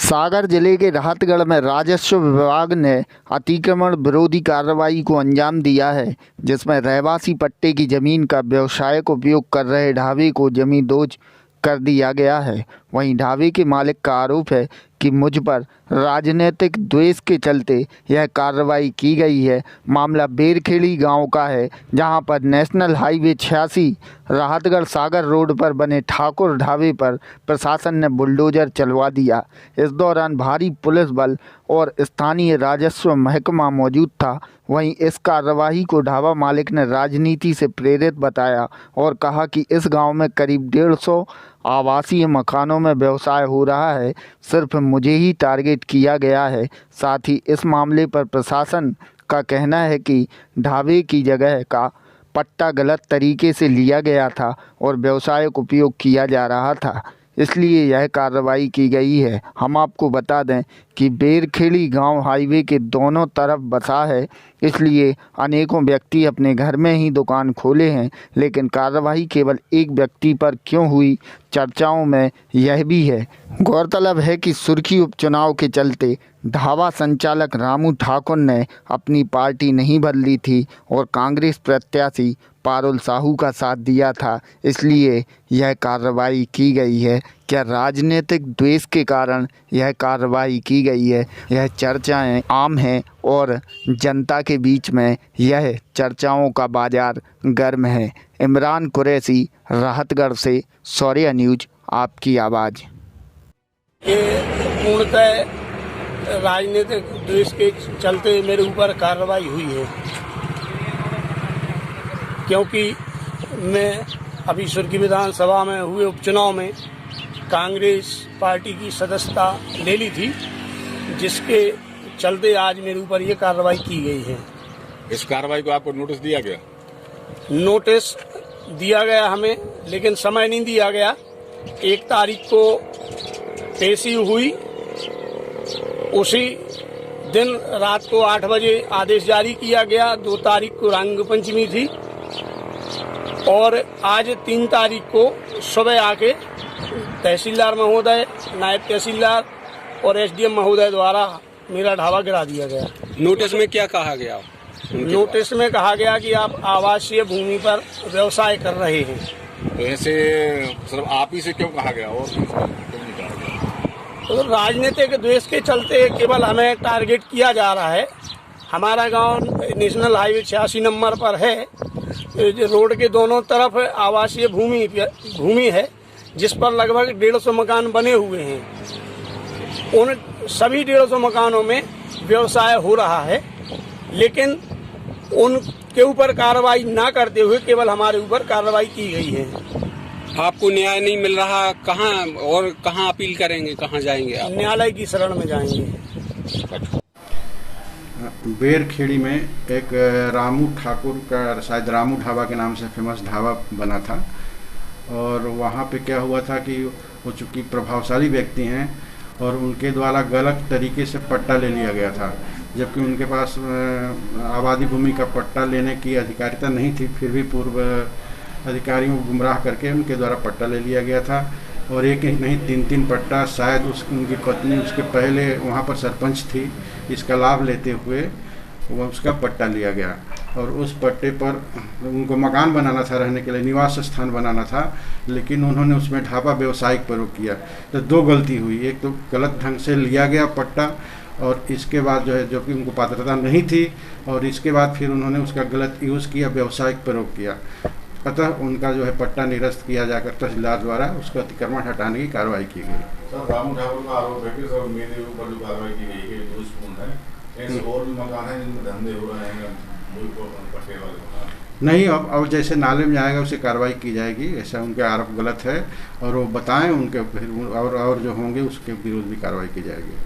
सागर जिले के राहतगढ़ में राजस्व विभाग ने अतिक्रमण विरोधी कार्रवाई को अंजाम दिया है, जिसमें रहवासी पट्टे की जमीन का व्यावसायिक उपयोग कर रहे ढाबे को जमींदोज कर दिया गया है। वहीं ढाबे के मालिक का आरोप है कि मुझ पर राजनीतिक द्वेष के चलते यह कार्रवाई की गई है। मामला बेरखेड़ी गांव का है, जहां पर नेशनल हाईवे 86 राहतगढ़ सागर रोड पर बने ठाकुर ढाबे पर प्रशासन ने बुलडोजर चलवा दिया। इस दौरान भारी पुलिस बल और स्थानीय राजस्व महकमा मौजूद था। वहीं इस कार्रवाई को ढाबा मालिक ने राजनीति से प्रेरित बताया और कहा कि इस गांव में करीब 150 आवासीय मकानों में व्यवसाय हो रहा है, सिर्फ मुझे ही टारगेट किया गया है। साथ ही इस मामले पर प्रशासन का कहना है कि ढाबे की जगह का पट्टा गलत तरीके से लिया गया था और व्यावसायिक उपयोग किया जा रहा था, इसलिए यह कार्रवाई की गई है। हम आपको बता दें कि बेरखेड़ी गांव हाईवे के दोनों तरफ बसा है, इसलिए अनेकों व्यक्ति अपने घर में ही दुकान खोले हैं, लेकिन कार्रवाई केवल एक व्यक्ति पर क्यों हुई, चर्चाओं में यह भी है। गौरतलब है कि सुर्खी उपचुनाव के चलते ढाबा संचालक रामू ठाकुर ने अपनी पार्टी नहीं बदली थी और कांग्रेस प्रत्याशी पारुल साहू का साथ दिया था, इसलिए यह कार्रवाई की गई है। क्या राजनीतिक द्वेष के कारण यह कार्रवाई की गई है, यह चर्चाएं आम हैं और जनता के बीच में यह चर्चाओं का बाजार गर्म है। इमरान कुरैशी, राहतगढ़ से, शौर्य न्यूज, आपकी आवाज़। ये पूर्णतः राजनीतिक द्वेष के चलते मेरे ऊपर कार्रवाई हुई है, क्योंकि मैं अभी सुर्खी विधानसभा में हुए उपचुनाव में कांग्रेस पार्टी की सदस्यता ले ली थी, जिसके चलते आज मेरे ऊपर ये कार्रवाई की गई है। इस कार्रवाई को आपको नोटिस दिया गया? नोटिस दिया गया हमें, लेकिन समय नहीं दिया गया। 1 तारीख को पेशी हुई, उसी दिन रात को 8 बजे आदेश जारी किया गया। 2 तारीख को रंग पंचमी थी और आज 3 तारीख को सुबह आके तहसीलदार महोदय, नायब तहसीलदार और एसडीएम महोदय द्वारा मेरा ढाबा गिरा दिया गया। नोटिस में क्या कहा गया? नोटिस में कहा गया कि आप आवासीय भूमि पर व्यवसाय कर रहे हैं। तो ऐसे सिर्फ आप ही से क्यों कहा गया और क्यों नहीं कहा गया? तो राजनीतिक द्वेष के चलते केवल हमें टारगेट किया जा रहा है। हमारा गांव नेशनल हाईवे 86 नंबर पर है। रोड के दोनों तरफ आवासीय भूमि है, जिस पर लगभग 150 मकान बने हुए हैं। उन सभी 150 मकानों में व्यवसाय हो रहा है, लेकिन उनके ऊपर कार्रवाई ना करते हुए केवल हमारे ऊपर कार्रवाई की गई है। आपको न्याय नहीं मिल रहा, कहाँ अपील करेंगे, कहाँ जाएंगे आप? न्यायालय की शरण में जाएंगे। बेरखेड़ी में एक रामू ठाकुर का, शायद रामू ढाबा के नाम से फेमस ढाबा बना था, और वहाँ पे क्या हुआ था कि वो चूँकि प्रभावशाली व्यक्ति हैं और उनके द्वारा गलत तरीके से पट्टा ले लिया गया था, जबकि उनके पास आबादी भूमि का पट्टा लेने की अधिकारिता नहीं थी। फिर भी पूर्व अधिकारियों को गुमराह करके उनके द्वारा पट्टा ले लिया गया था, और एक ही नहीं 3 पट्टा, शायद उनकी पत्नी उसके पहले वहाँ पर सरपंच थी, इसका लाभ लेते हुए वो उसका पट्टा लिया गया। और उस पट्टे पर उनको मकान बनाना था, रहने के लिए निवास स्थान बनाना था, लेकिन उन्होंने उसमें ढाबा व्यवसायिक प्रयोग किया। तो 2 गलती हुई, एक तो गलत ढंग से लिया गया पट्टा, और इसके बाद जो है, जो कि उनको पात्रता नहीं थी, और इसके बाद फिर उन्होंने उसका गलत यूज़ किया, व्यवसायिक प्रयोग किया। अतः उनका जो है पट्टा निरस्त किया जाकर तहसीलदार द्वारा उसका अतिक्रमण हटाने की कार्रवाई की गई। सर, रामू ठाकुर का आरोप है कि सर मेरे ऊपर जो कार्रवाई की गई है दोषपूर्ण है। ऐसे और भी मकान हैं जिनमें धंधे हो रहे हैं, पट्टे वाले मकान नहीं, अब जैसे नाले में जाएगा उसे कार्रवाई की जाएगी। ऐसा उनके आरोप गलत है और वो बताएं, उनके फिर और जो होंगे उसके विरोध भी कार्रवाई की जाएगी।